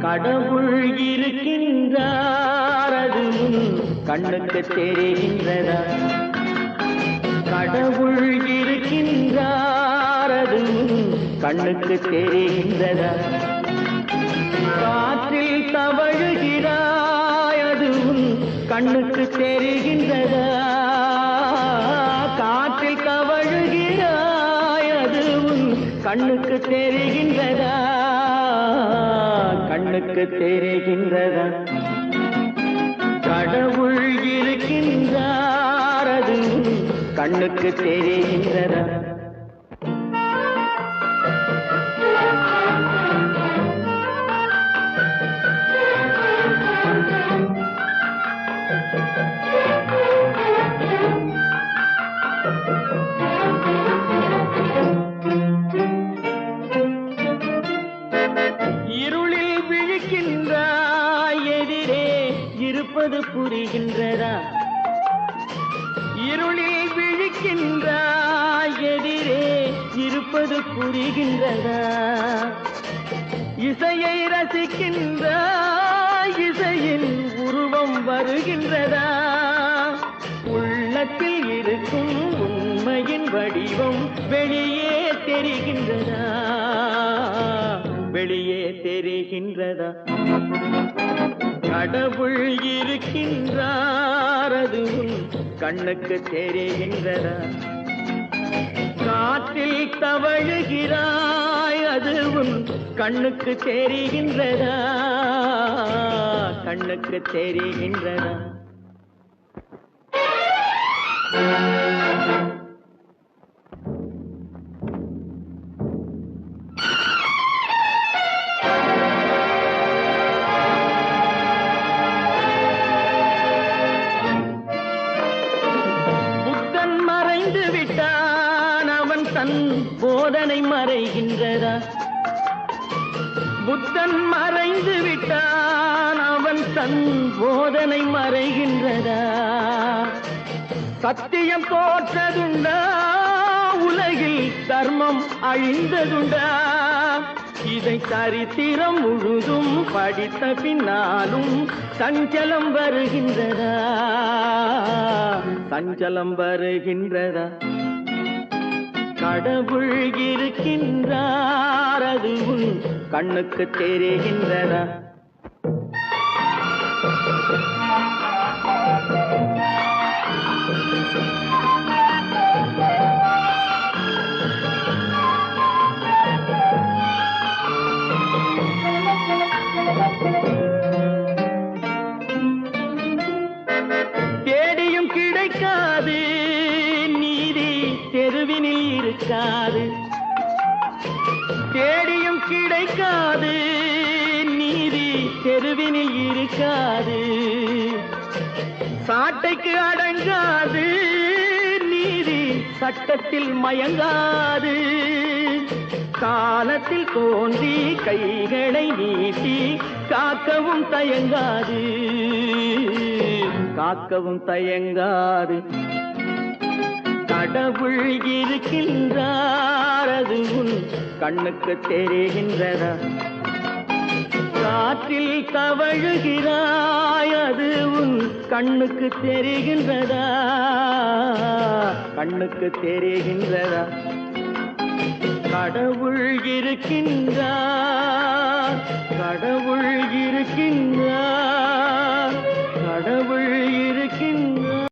கடவுள் இருக்கின்றார் அது உன் கண்ணுக்கு தெரிகின்றதா? கடவுள் இருக்கின்றார் அது உன் கண்ணுக்கு தெரிகின்றதா? காற்றில் தவழுகிறாய் அது உன் கண்ணுக்கு தெரிகின்றதா? காற்றில் தவழுகிறாய் அது உன் கண்ணுக்கு தெரிகின்றதா? கண்ணுக்கு தெரிகின்றதா? கடவுள் இருக்கின்றார் அது கண்ணுக்கு தெரிகின்றதா? இருளில் விழிக்கின்றாய் எதிரே இருப்பது புரிகின்றதா? இருளில் விழிக்கின்றாய் எதிரே இருப்பது புரிகின்றதா? இசையை ரசிக்கின்றாய் இசையின் உருவம் வருகின்றதா? உள்ளத்தில் இருக்கும் உண்மையின் வடிவம் வெளியே தெரிகின்றதா? வெளியே தெரிகின்றதா? கடவுள் இருக்கின்றார் அது உன் கண்ணுக்கு தெரிகின்றதா? காற்றில் தவழுகிறாய் அது உன் கண்ணுக்கு தெரிகின்றதா? கண்ணுக்கு தெரிகின்றதா? புத்தன் மறைந்து விட்டான் அவன் தன் போதனை மறைகின்றதா? புத்தன் மறைந்து விட்டான் அவன் தன் போதனை மறைகின்றதா? சத்தியம் தோற்றதுண்டா? உலகில் தர்மம் அழிந்ததுண்டா? இதை சரித்திரம் முழுதும் படித்த பின்னாலும் சஞ்சலம் வருகின்றதா? சஞ்சலம் வருகின்றதா? கடவுள் இருக்கின்றார் அது உன் கண்ணுக்கு தெரிகின்றதா? தேடியும் கிடைக்காது நீதி தெருவினில் இருக்காது. தேடியும் கிடைக்காது நீதி தெருவினில் இருக்காது. சாட்டைக்கு அடங்காது நீதி சட்டத்தில் மயங்காது. காலத்தில் தோன்றி கைகளை நீட்டி காக்கவும் தயங்காது. காக்கவும் தயங்காது. கடவுள் இருக்கின்றார் அது உன் கண்ணுக்கு தெரிகின்றதா? காற்றில் தவழுகிறாய் அது உன் கண்ணுக்கு தெரிகின்றதா? கண்ணுக்கு தெரிகின்றதா? கடவுள் இருக்கின்றார். கடவுள் இருக்கின்றார். கடவுள் இருக்கின்றார்.